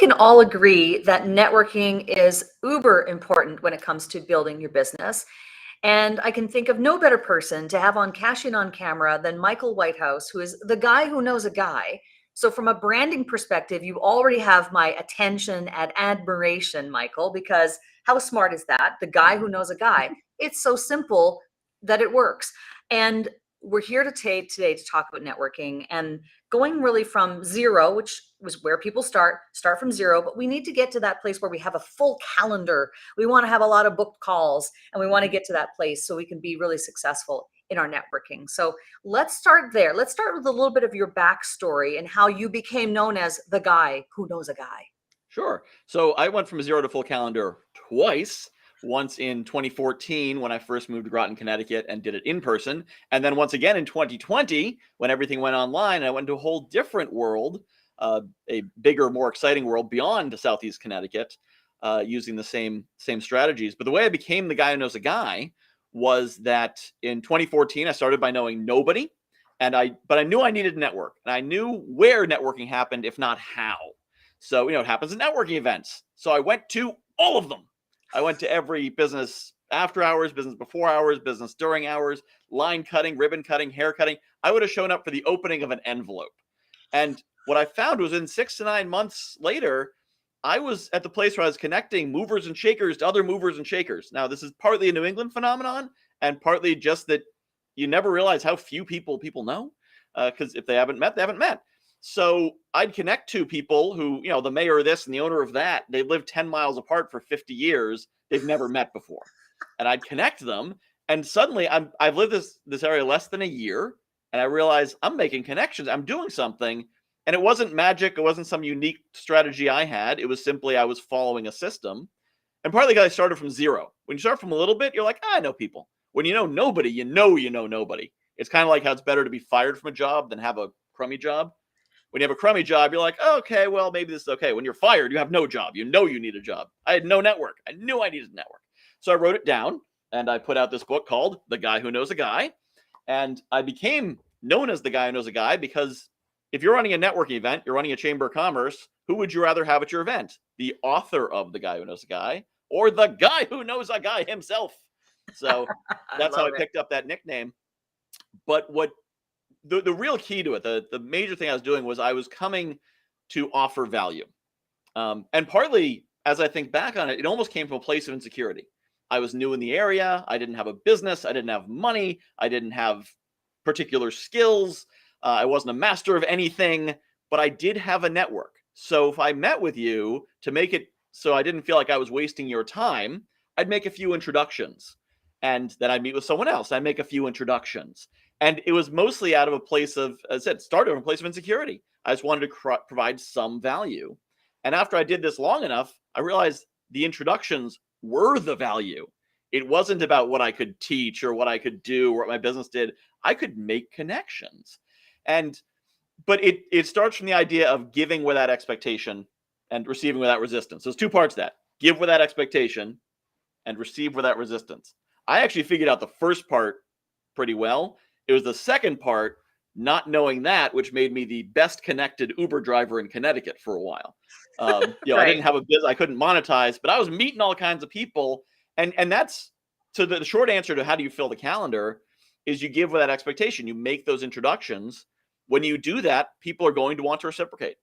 can all agree that networking is uber important when it comes to building your business. And I can think of no better person to have on Cash In on Camera than Michael Whitehouse, who is the guy who knows a guy. So from a branding perspective, you already have my attention and admiration, Michael, because how smart is that? The guy who knows a guy. It's so simple that it works. And we're here today to talk about networking and going really from zero, which was where people start from zero, but we need to get to that place where we have a full calendar. We want to have a lot of booked calls, and we want to get to that place so we can be really successful in our networking. So let's start there. Let's start with a little bit of your backstory and how you became known as the guy who knows a guy. Sure. So I went from zero to full calendar twice. Once in 2014 when I first moved to Groton, Connecticut and did it in person. And then once again in 2020 when everything went online. I went to a whole different world, a bigger, more exciting world beyond Southeast Connecticut, using the same strategies. But the way I became the guy who knows a guy was that in 2014, I started by knowing nobody. But I knew I needed a network. And I knew where networking happened, if not how. So, it happens at networking events. So I went to all of them. I went to every business after hours, business before hours, business during hours, line cutting, ribbon cutting, hair cutting. I would have shown up for the opening of an envelope. And what I found was in 6 to 9 months later, I was at the place where I was connecting movers and shakers to other movers and shakers. Now, this is partly a New England phenomenon and partly just that you never realize how few people know, because if they haven't met, they haven't met. So I'd connect to people who, the mayor of this and the owner of that, they lived 10 miles apart for 50 years. They've never met before. And I'd connect them. And suddenly I've lived this area less than a year. And I realized I'm making connections. I'm doing something. And it wasn't magic. It wasn't some unique strategy I had. It was simply I was following a system. And partly because I started from zero. When you start from a little bit, you're like, I know people. When you know nobody, you know nobody. It's kind of like how it's better to be fired from a job than have a crummy job. When you have a crummy job, you're like, oh, okay, well, maybe this is okay. When you're fired, you have no job. You know you need a job. I had no network. I knew I needed a network. So I wrote it down, and I put out this book called The Guy Who Knows a Guy. And I became known as the guy who knows a guy because if you're running a networking event, you're running a chamber of commerce, who would you rather have at your event? The author of The Guy Who Knows a Guy or the guy who knows a guy himself? So that's how I picked up that nickname. But what the real key to it, the major thing I was doing was I was coming to offer value. And partly, as I think back on it, it almost came from a place of insecurity. I was new in the area. I didn't have a business. I didn't have money. I didn't have particular skills. I wasn't a master of anything, but I did have a network. So if I met with you to make it so I didn't feel like I was wasting your time, I'd make a few introductions. And then I'd meet with someone else. I'd make a few introductions. And it was mostly out of a place of, as I said, started from a place of insecurity. I just wanted to provide some value. And after I did this long enough, I realized the introductions were the value. It wasn't about what I could teach or what I could do or what my business did. I could make connections. But it starts from the idea of giving without expectation and receiving without resistance. So there's two parts to that. Give without expectation and receive without resistance. I actually figured out the first part pretty well. It was the second part, not knowing that, which made me the best connected Uber driver in Connecticut for a while. Right. I didn't have a business, I couldn't monetize, but I was meeting all kinds of people. And that's, so the short answer to how do you fill the calendar is you give without expectation. You make those introductions. When you do that, people are going to want to reciprocate.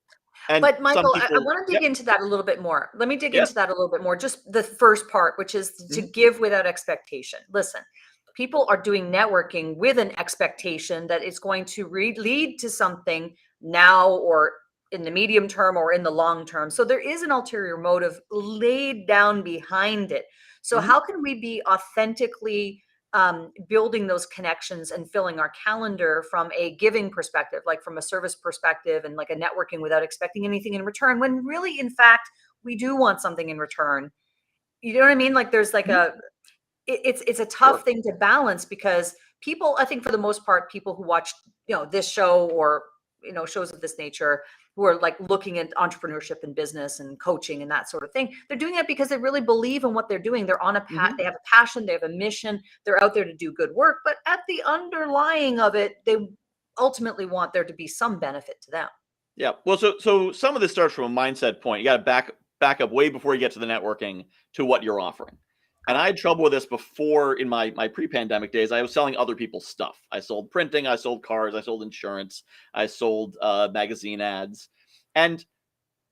But Michael, I want to dig into that a little bit more. Let me dig into that a little bit more. Just the first part, which is to give without expectation. Listen, people are doing networking with an expectation that it's going to lead to something now or in the medium term or in the long term. So there is an ulterior motive laid down behind it. So how can we be authentically building those connections and filling our calendar from a giving perspective, like from a service perspective and like a networking without expecting anything in return, when really, in fact, we do want something in return? You know what I mean? Like there's like it's a tough thing to balance because people, I think for the most part, people who watch, this show or, shows of this nature, who are like looking at entrepreneurship and business and coaching and that sort of thing. They're doing it because they really believe in what they're doing. They're on a path, they have a passion, they have a mission, they're out there to do good work, but at the underlying of it, they ultimately want there to be some benefit to them. Yeah. Well, so some of this starts from a mindset point. You got to back up way before you get to the networking to what you're offering. And I had trouble with this before in my pre-pandemic days. I was selling other people's stuff. I sold printing, I sold cars, I sold insurance, I sold magazine ads. And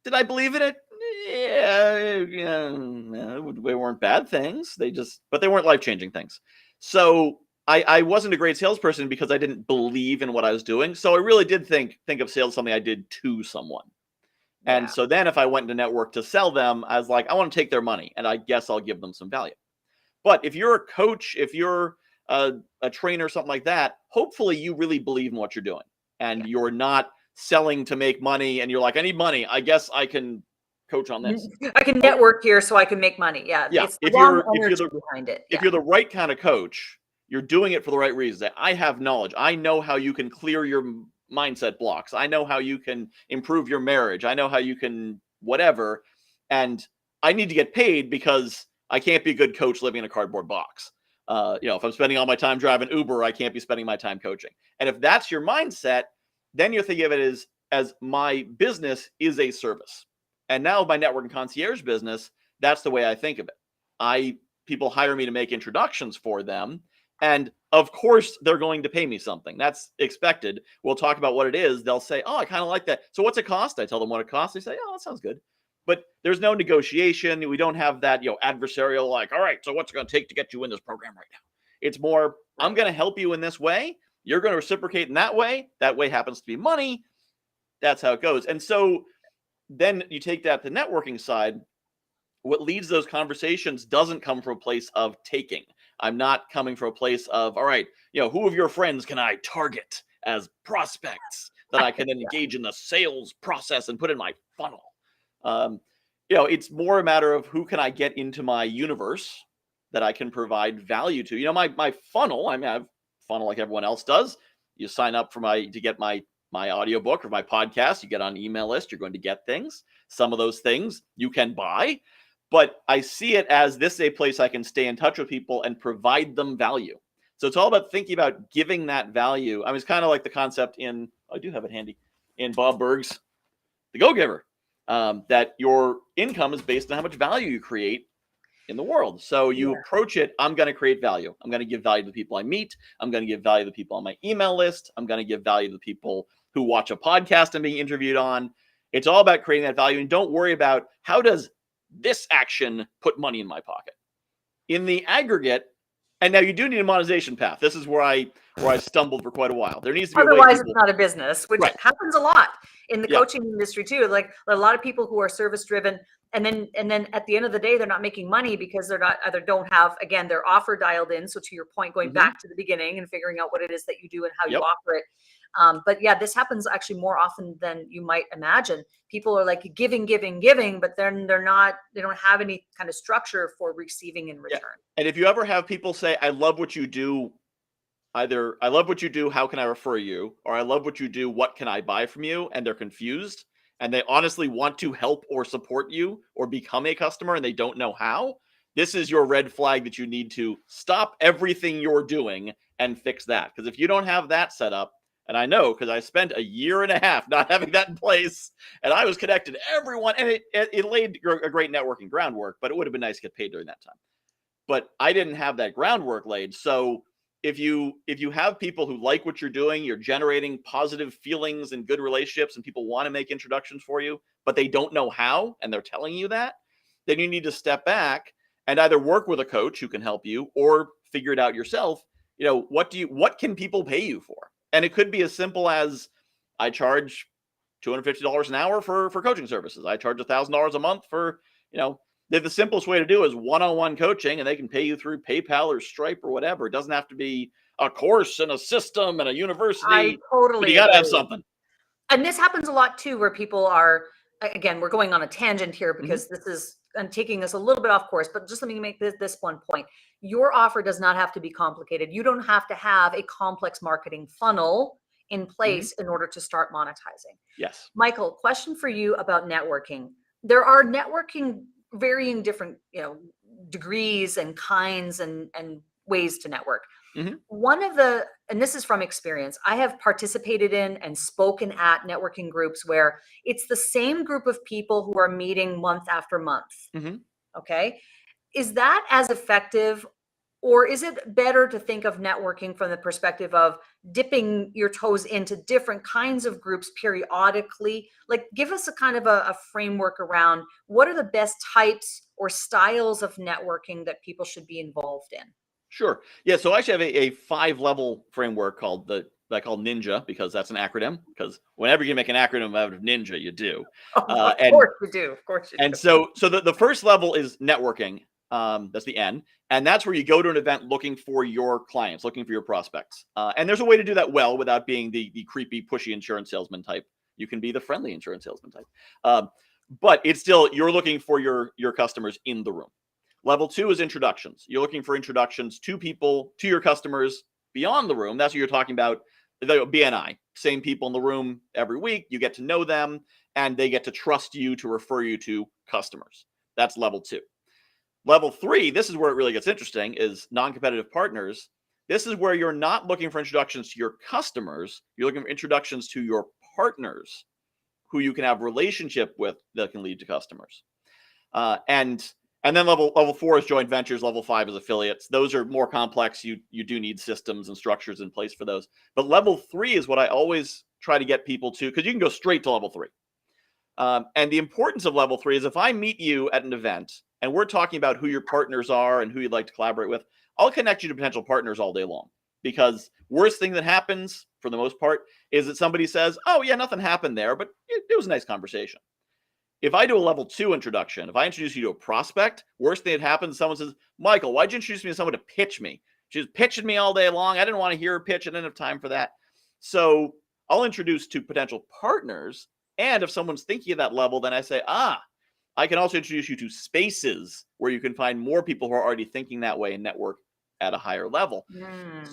did I believe in it? Yeah, they weren't bad things. But they weren't life-changing things. So I wasn't a great salesperson because I didn't believe in what I was doing. So I really did think of sales as something I did to someone. And Yeah. so then if I went into network to sell them, I was like, I want to take their money, and I guess I'll give them some value. But if you're a coach, if you're a trainer, something like that, hopefully you really believe in what you're doing, and you're not selling to make money, and you're like, I need money. I guess I can coach on this. I can network here so I can make money. Yeah. Yeah. It's the wrong energy behind it. If you're the right kind of coach, you're doing it for the right reasons. I have knowledge. I know how you can clear your mindset blocks. I know how you can improve your marriage. I know how you can whatever. And I need to get paid because I can't be a good coach living in a cardboard box. If I'm spending all my time driving Uber, I can't be spending my time coaching. And if that's your mindset, then you're thinking of it as my business is a service. And now my network and concierge business, that's the way I think of it. People hire me to make introductions for them. And of course, they're going to pay me something. That's expected. We'll talk about what it is. They'll say, oh, I kind of like that. So what's it cost? I tell them what it costs. They say, oh, that sounds good. But there's no negotiation. We don't have that, adversarial, like, all right, so what's it going to take to get you in this program right now? It's more, I'm going to help you in this way. You're going to reciprocate in that way. That way happens to be money. That's how it goes. And so then you take that to the networking side. What leads those conversations doesn't come from a place of taking. I'm not coming from a place of, all right, who of your friends can I target as prospects that I can then engage in the sales process and put in my funnel? It's more a matter of who can I get into my universe that I can provide value to. My funnel, I have funnel like everyone else does. You sign up to get my audiobook or my podcast, you get on email list, you're going to get things. Some of those things you can buy. But I see it as this is a place I can stay in touch with people and provide them value. So it's all about thinking about giving that value. It's kind of like the concept I do have it handy, in Bob Burg's The Go-Giver, that your income is based on how much value you create in the world. So you approach it, I'm going to create value. I'm going to give value to the people I meet. I'm going to give value to the people on my email list. I'm going to give value to the people who watch a podcast I'm being interviewed on. It's all about creating that value. And don't worry about how does this action put money in my pocket. In the aggregate, and now you do need a monetization path. This is where I stumbled for quite a while. There needs to be otherwise it's not a business, which happens a lot in the coaching industry too. Like a lot of people who are service driven, and then at the end of the day, they're not making money because they're not either don't have, again, their offer dialed in. So to your point, going back to the beginning and figuring out what it is that you do and how you offer it. But yeah, this happens actually more often than you might imagine. People are like giving, but then they don't have any kind of structure for receiving in return. And if you ever have people say, I love what you do, either I love what you do, how can I refer you? Or I love what you do, what can I buy from you? And they're confused and they honestly want to help or support you or become a customer and they don't know how. This is your red flag that you need to stop everything you're doing and fix that. Because if you don't have that set up, and I know because I spent a year and a half not having that in place, and I was connected to everyone, and it laid a great networking groundwork, but it would have been nice to get paid during that time. But I didn't have that groundwork laid. So if you have people who like what you're doing, you're generating positive feelings and good relationships, and people want to make introductions for you, but they don't know how, and they're telling you that, then you need to step back and either work with a coach who can help you or figure it out yourself. What can people pay you for? And it could be as simple as I charge $250 an hour for coaching services. I charge $1,000 a month for, the simplest way to do is one-on-one coaching, and they can pay you through PayPal or Stripe or whatever. It doesn't have to be a course and a system and a university. I totally but you got to have something. And this happens a lot too, where people are, again, we're going on a tangent here because I'm taking this a little bit off course, but just let me make this one point. Your offer does not have to be complicated. You don't have to have a complex marketing funnel in place in order to start monetizing. Yes. Michael, question for you about networking. There are networking varying different, degrees and kinds and ways to network. One of the, and this is from experience, I have participated in and spoken at networking groups where it's the same group of people who are meeting month after month. Okay. Is that as effective, or is it better to think of networking from the perspective of dipping your toes into different kinds of groups periodically? Like, give us a kind of a framework around what are the best types or styles of networking that people should be involved in? Sure. Yeah. So I actually have a 5-level framework called I call Ninja, because that's an acronym. Because whenever you make an acronym out of Ninja, you do. Of course you do. Of course you do. And so the first level is networking. That's the N. And that's where you go to an event looking for your clients, looking for your prospects. And there's a way to do that well without being the creepy, pushy insurance salesman type. You can be the friendly insurance salesman type. But it's still, you're looking for your customers in the room. Level 2 is introductions. You're looking for introductions to people, to your customers beyond the room. That's what you're talking about. The BNI, same people in the room every week. You get to know them and they get to trust you to refer you to customers. That's level 2. Level 3, this is where it really gets interesting, is non-competitive partners. This is where you're not looking for introductions to your customers. You're looking for introductions to your partners who you can have relationship with that can lead to customers. And then level 4 is joint ventures. Level 5 is affiliates. Those are more complex. You do need systems and structures in place for those. But level 3 is what I always try to get people to, because you can go straight to level 3. And the importance of level 3 is if I meet you at an event and we're talking about who your partners are and who you'd like to collaborate with, I'll connect you to potential partners all day long. Because worst thing that happens, for the most part, is that somebody says, oh yeah, nothing happened there, but it was a nice conversation. If I do a level 2 introduction, if I introduce you to a prospect, worst thing that happens, someone says, Michael, why'd you introduce me to someone to pitch me? She was pitching me all day long. I didn't want to hear her pitch. I didn't have time for that. So I'll introduce to potential partners. And if someone's thinking of that level, then I say, I can also introduce you to spaces where you can find more people who are already thinking that way and network at a higher level.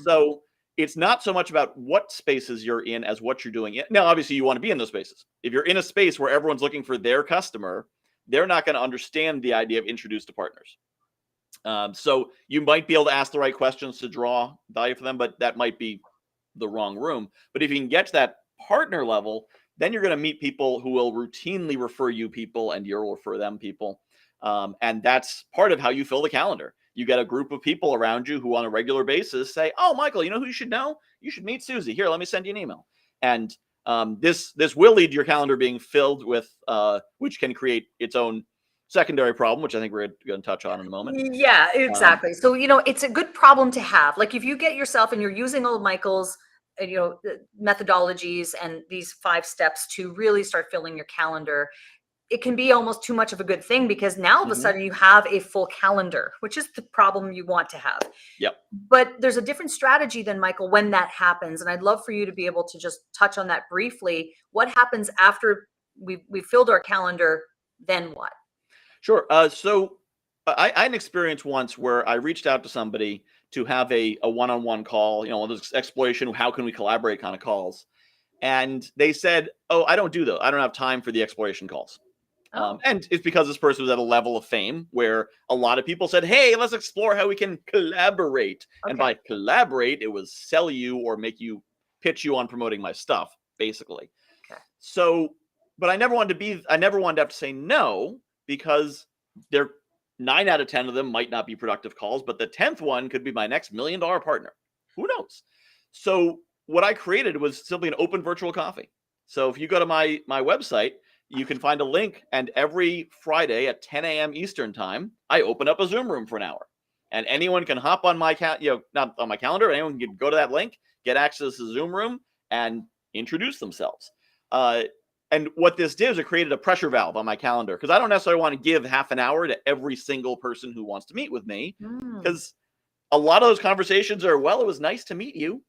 So it's not so much about what spaces you're in as what you're doing. Now, obviously, you want to be in those spaces. If you're in a space where everyone's looking for their customer, they're not going to understand the idea of introduced to partners. So you might be able to ask the right questions to draw value for them, but that might be the wrong room. But if you can get to that partner level, then you're going to meet people who will routinely refer you people and you'll refer them people. And that's part of how you fill the calendar. You get a group of people around you who on a regular basis say, oh, Michael, you know who you should know? You should meet Susie. Here, let me send you an email. And this will lead to your calendar being filled with, which can create its own secondary problem, which I think we're going to touch on in a moment. Yeah, exactly. So, it's a good problem to have. Like if you get yourself and you're using all Michael's, methodologies and these 5 steps to really start filling your calendar, it can be almost too much of a good thing, because now all of a sudden you have a full calendar, which is the problem you want to have. Yep. But there's a different strategy than Michael when that happens. And I'd love for you to be able to just touch on that briefly. What happens after we filled our calendar? Then what? Sure. So I had an experience once where I reached out to somebody to have a one-on-one call, this exploration, how can we collaborate kind of calls. And they said, oh, I don't do those. I don't have time for the exploration calls. And it's because this person was at a level of fame where a lot of people said, hey, let's explore how we can collaborate. Okay. And by collaborate, it was sell you or pitch you on promoting my stuff, basically. Okay. So, but I never wanted to have to say no, because 9 out of 10 of them might not be productive calls, but the 10th one could be my next $1 million partner. Who knows? So what I created was simply an open virtual coffee. So if you go to my website, you can find a link, and every Friday at 10 a.m. Eastern time, I open up a Zoom room for an hour, and anyone can hop on my not on my calendar. Anyone can go to that link, get access to the Zoom room, and introduce themselves. And what this did is it created a pressure valve on my calendar, because I don't necessarily want to give half an hour to every single person who wants to meet with me, because a lot of those conversations are, well, it was nice to meet you,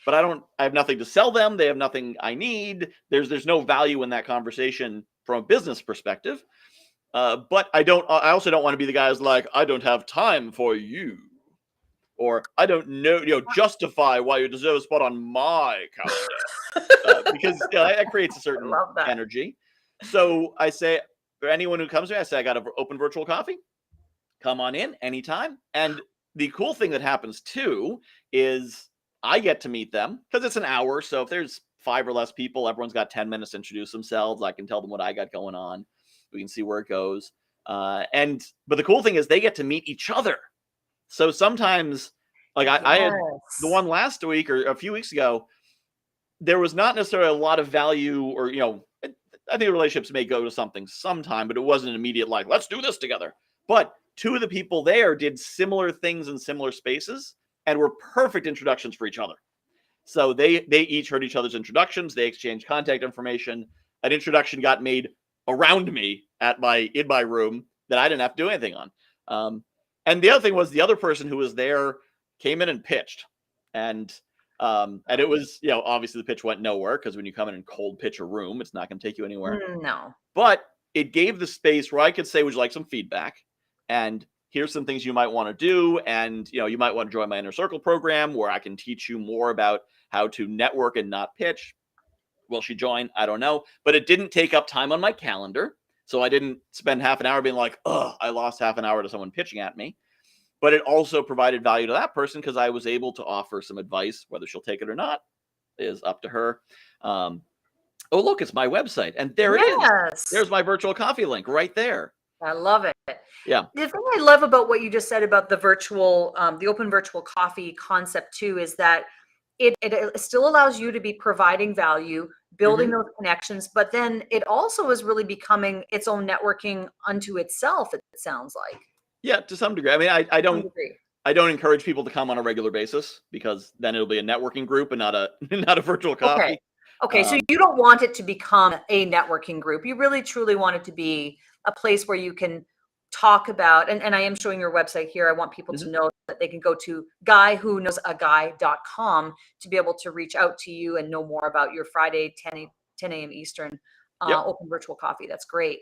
but I have nothing to sell them. They have nothing I need. There's no value in that conversation from a business perspective. But I also don't want to be the guy who's like, I don't have time for you, or I don't know, justify why you deserve a spot on my calendar, because that creates a certain energy. So I say, for anyone who comes to me, I say, I got an open virtual coffee. Come on in anytime. And the cool thing that happens too is I get to meet them because it's an hour. So if there's 5 or less people, everyone's got 10 minutes to introduce themselves. I can tell them what I got going on. We can see where it goes. But the cool thing is they get to meet each other. So sometimes, like I had the one last week or a few weeks ago, there was not necessarily a lot of value, or, I think relationships may go to something sometime, but it wasn't an immediate, like, let's do this together. But 2 of the people there did similar things in similar spaces and were perfect introductions for each other. So they each heard each other's introductions. They exchanged contact information. An introduction got made around me in my room that I didn't have to do anything on. And the other thing was the other person who was there came in and pitched. And it was, obviously the pitch went nowhere, because when you come in and cold pitch a room, it's not going to take you anywhere. No. But it gave the space where I could say, would you like some feedback? And here's some things you might want to do. And, you might want to join my Inner Circle program where I can teach you more about how to network and not pitch. Will she join? I don't know. But it didn't take up time on my calendar. So I didn't spend half an hour being like, oh, I lost half an hour to someone pitching at me. But it also provided value to that person because I was able to offer some advice. Whether she'll take it or not is up to her. Oh, look, it's my website. And there it is. There's my virtual coffee link right there. I love it. Yeah. The thing I love about what you just said about the the open virtual coffee concept too, is that it still allows you to be providing value, building those connections, but then it also is really becoming its own networking unto itself, it sounds like. Yeah, to some degree. I mean, I don't encourage people to come on a regular basis, because then it'll be a networking group and not a virtual coffee. Okay. So you don't want it to become a networking group. You really truly want it to be a place where you can talk about, and I am showing your website here. I want people to know that they can go to guywhoknowsaguy.com to be able to reach out to you and know more about your Friday 10 a.m. Eastern open virtual coffee. That's great.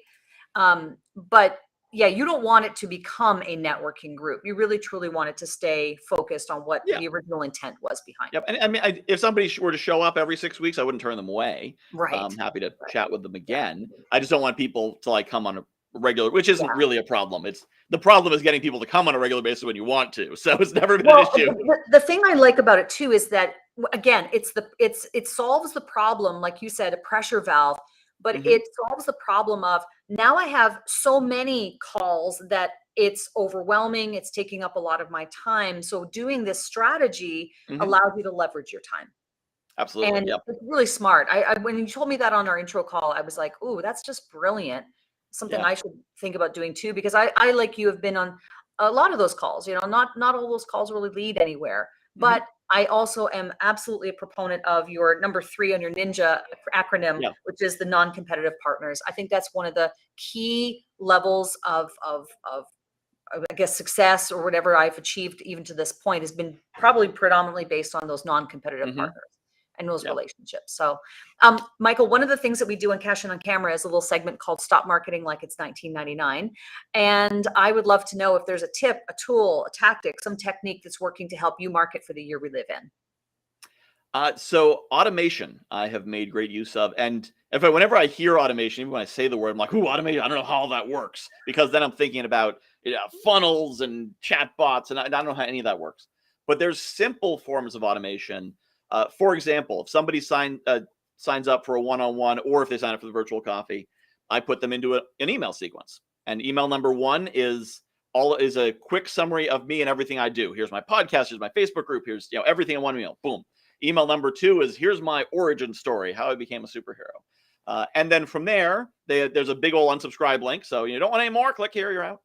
But yeah, you don't want it to become a networking group. You really truly want it to stay focused on what the original intent was behind it. And I mean, if somebody were to show up every 6 weeks, I wouldn't turn them away. Right. I'm happy to chat with them again. I just don't want people to come on a regular, which isn't really a problem. The problem is getting people to come on a regular basis when you want to. So it's never been an issue. The thing I like about it too is that, again, it solves the problem, like you said, a pressure valve. But it solves the problem of, now I have so many calls that it's overwhelming. It's taking up a lot of my time. So doing this strategy allows you to leverage your time. Absolutely. And it's really smart. When you told me that on our intro call, I was like, ooh, that's just brilliant. Something I should think about doing too, because I like you, have been on a lot of those calls. Not all those calls really lead anywhere. But I also am absolutely a proponent of your number 3 on your NINJA acronym, which is the non-competitive partners. I think that's one of the key levels of I guess success, or whatever I've achieved even to this point, has been probably predominantly based on those non-competitive partners and those relationships. So, Michael, one of the things that we do on Cash In on Camera is a little segment called Stop Marketing Like It's 1999. And I would love to know if there's a tip, a tool, a tactic, some technique that's working to help you market for the year we live in. So automation, I have made great use of. And whenever I hear automation, even when I say the word, I'm like, ooh, automation, I don't know how that works. Because then I'm thinking about funnels and chat bots, and I don't know how any of that works. But there's simple forms of automation. For example, if somebody signs up for a one-on-one, or if they sign up for the virtual coffee, I put them into an email sequence. And email number 1 is a quick summary of me and everything I do. Here's my podcast, here's my Facebook group, here's everything in one email. Boom. Email number 2 is, here's my origin story, how I became a superhero. And then from there, there's a big old unsubscribe link. So you don't want any more, click here, you're out.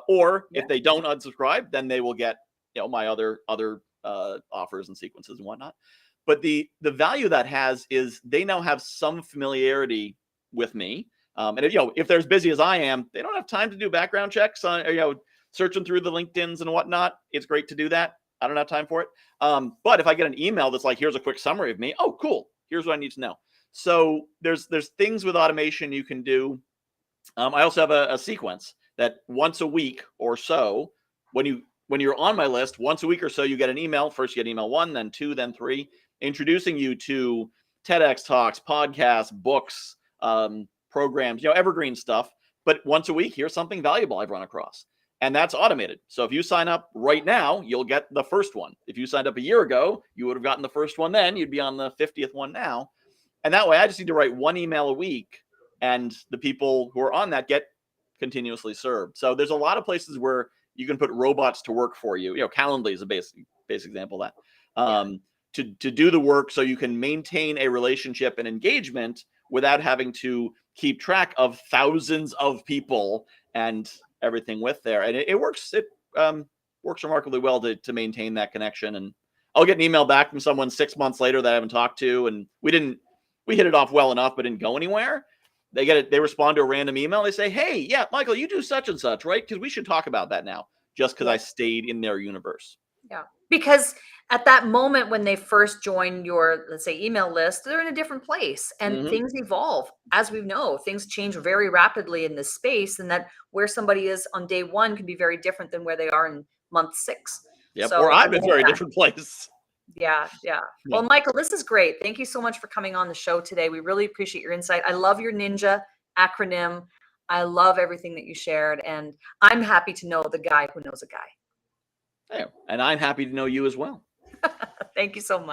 Or if they don't unsubscribe, then they will get my other offers and sequences and whatnot. But the value that has is they now have some familiarity with me. And if they're as busy as I am, they don't have time to do background checks on, searching through the LinkedIns and whatnot. It's great to do that. I don't have time for it. But if I get an email that's like, here's a quick summary of me. Oh, cool. Here's what I need to know. So there's things with automation you can do. I also have a sequence that once a week or so, when you're on my list, once a week or so, you get an email. First, you get email 1, then 2, then 3, introducing you to TEDx talks, podcasts, books, programs, evergreen stuff. But once a week, here's something valuable I've run across. And that's automated. So if you sign up right now, you'll get the first one. If you signed up a year ago, you would have gotten the first one then. You'd be on the 50th one now. And that way, I just need to write one email a week, and the people who are on that get continuously served. So there's a lot of places where you can put robots to work for you. You know, Calendly is a basic example of that. To do the work so you can maintain a relationship and engagement without having to keep track of thousands of people and everything with there. And it works. It works remarkably well to maintain that connection. And I'll get an email back from someone 6 months later that I haven't talked to, and we hit it off well enough, but didn't go anywhere. They get it. They respond to a random email. They say, "Hey, yeah, Michael, you do such and such, right? Because we should talk about that now." Just because I stayed in their universe. Yeah, because at that moment when they first join your, let's say, email list, they're in a different place, and things evolve. As we know, things change very rapidly in this space, and that where somebody is on day one can be very different than where they are in month 6. Yep, So or I'm in a very different place. Yeah. Well, Michael, this is great. Thank you so much for coming on the show today. We really appreciate your insight. I love your Ninja acronym. I love everything that you shared, and I'm happy to know the guy who knows a guy. And I'm happy to know you as well. Thank you so much.